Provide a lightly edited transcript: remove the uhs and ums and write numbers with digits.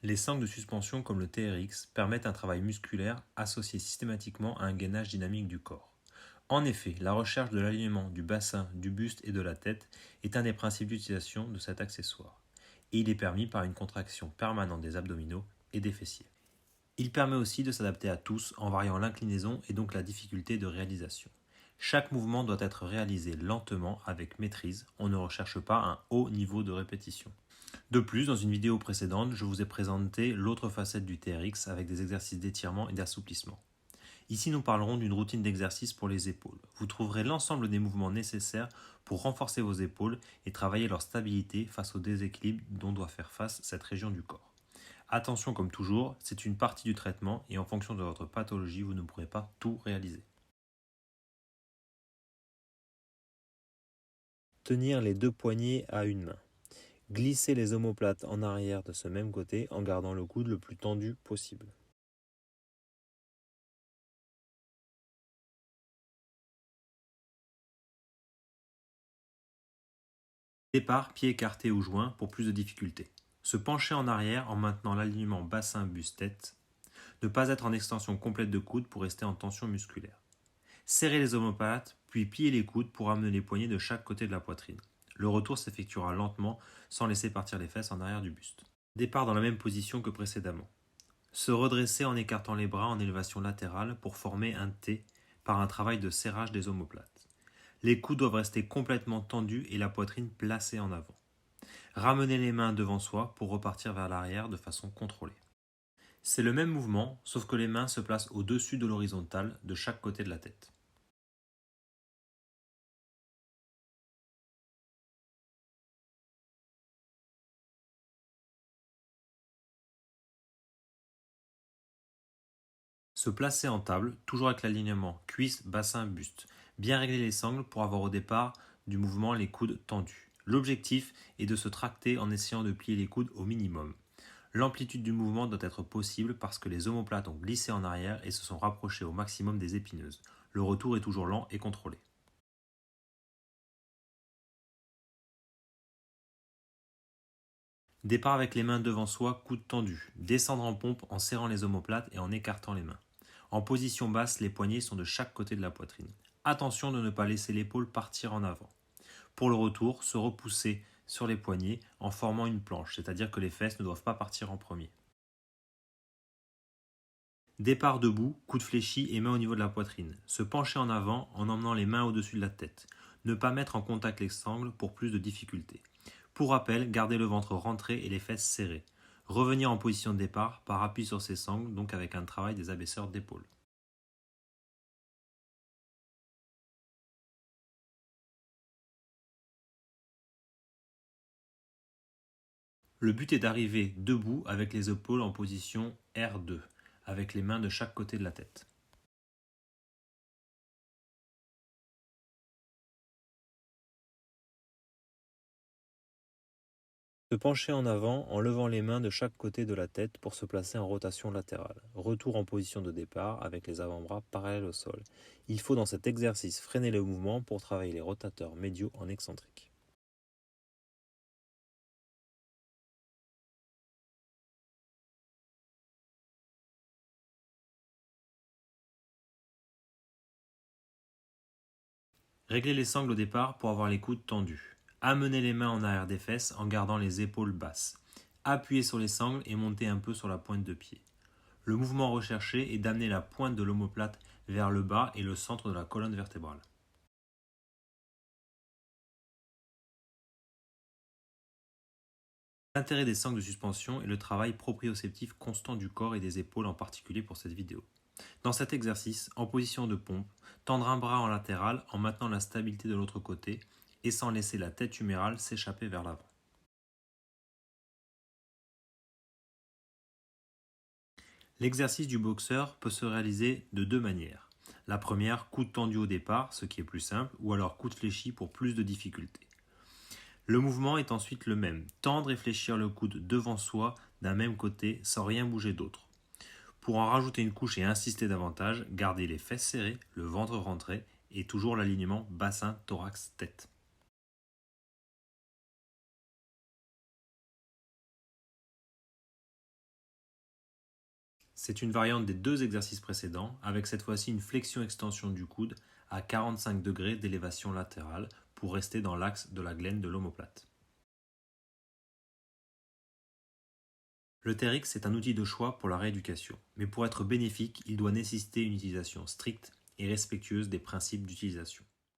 Les sangles de suspension comme le TRX permettent un travail musculaire associé systématiquement à un gainage dynamique du corps. En effet, la recherche de l'alignement du bassin, du buste et de la tête est un des principes d'utilisation de cet accessoire, et il est permis par une contraction permanente des abdominaux et des fessiers. Il permet aussi de s'adapter à tous en variant l'inclinaison et donc la difficulté de réalisation. Chaque mouvement doit être réalisé lentement avec maîtrise, on ne recherche pas un haut niveau de répétition. De plus, dans une vidéo précédente, je vous ai présenté l'autre facette du TRX avec des exercices d'étirement et d'assouplissement. Ici, nous parlerons d'une routine d'exercice pour les épaules. Vous trouverez l'ensemble des mouvements nécessaires pour renforcer vos épaules et travailler leur stabilité face au déséquilibre dont doit faire face cette région du corps. Attention, comme toujours, c'est une partie du traitement et en fonction de votre pathologie, vous ne pourrez pas tout réaliser. Tenir les deux poignets à une main. Glissez les omoplates en arrière de ce même côté en gardant le coude le plus tendu possible. Départ, pied écarté ou joint pour plus de difficulté. Se pencher en arrière en maintenant l'alignement bassin-buste-tête. Ne pas être en extension complète de coude pour rester en tension musculaire. Serrer les omoplates, puis plier les coudes pour amener les poignets de chaque côté de la poitrine. Le retour s'effectuera lentement sans laisser partir les fesses en arrière du buste. Départ dans la même position que précédemment. Se redresser en écartant les bras en élévation latérale pour former un T par un travail de serrage des omoplates. Les coudes doivent rester complètement tendus et la poitrine placée en avant. Ramener les mains devant soi pour repartir vers l'arrière de façon contrôlée. C'est le même mouvement, sauf que les mains se placent au-dessus de l'horizontale de chaque côté de la tête. Se placer en table, toujours avec l'alignement cuisse, bassin, buste. Bien régler les sangles pour avoir au départ du mouvement les coudes tendus. L'objectif est de se tracter en essayant de plier les coudes au minimum. L'amplitude du mouvement doit être possible parce que les omoplates ont glissé en arrière et se sont rapprochées au maximum des épineuses. Le retour est toujours lent et contrôlé. Départ avec les mains devant soi, coudes tendus. Descendre en pompe en serrant les omoplates et en écartant les mains. En position basse, les poignets sont de chaque côté de la poitrine. Attention de ne pas laisser l'épaule partir en avant. Pour le retour, se repousser sur les poignets en formant une planche, c'est-à-dire que les fesses ne doivent pas partir en premier. Départ debout, coude fléchi et main au niveau de la poitrine. Se pencher en avant en emmenant les mains au-dessus de la tête. Ne pas mettre en contact les sangles pour plus de difficulté. Pour rappel, gardez le ventre rentré et les fesses serrées. Revenir en position de départ par appui sur ces sangles, donc avec un travail des abaisseurs d'épaule. Le but est d'arriver debout avec les épaules en position R2, avec les mains de chaque côté de la tête. Se pencher en avant en levant les mains de chaque côté de la tête pour se placer en rotation latérale. Retour en position de départ avec les avant-bras parallèles au sol. Il faut dans cet exercice freiner le mouvement pour travailler les rotateurs médiaux en excentrique. Réglez les sangles au départ pour avoir les coudes tendus. Amenez les mains en arrière des fesses en gardant les épaules basses. Appuyez sur les sangles et montez un peu sur la pointe de pied. Le mouvement recherché est d'amener la pointe de l'omoplate vers le bas et le centre de la colonne vertébrale. L'intérêt des sangles de suspension est le travail proprioceptif constant du corps et des épaules en particulier pour cette vidéo. Dans cet exercice, en position de pompe, tendre un bras en latéral en maintenant la stabilité de l'autre côté et sans laisser la tête humérale s'échapper vers l'avant. L'exercice du boxeur peut se réaliser de deux manières. La première, coude tendu au départ, ce qui est plus simple, ou alors coude fléchi pour plus de difficulté. Le mouvement est ensuite le même, tendre et fléchir le coude devant soi d'un même côté sans rien bouger d'autre. Pour en rajouter une couche et insister davantage, gardez les fesses serrées, le ventre rentré et toujours l'alignement bassin, thorax, tête. C'est une variante des deux exercices précédents, avec cette fois-ci une flexion-extension du coude à 45 degrés d'élévation latérale pour rester dans l'axe de la glène de l'omoplate. Le TRX est un outil de choix pour la rééducation, mais pour être bénéfique, il doit nécessiter une utilisation stricte et respectueuse des principes d'utilisation.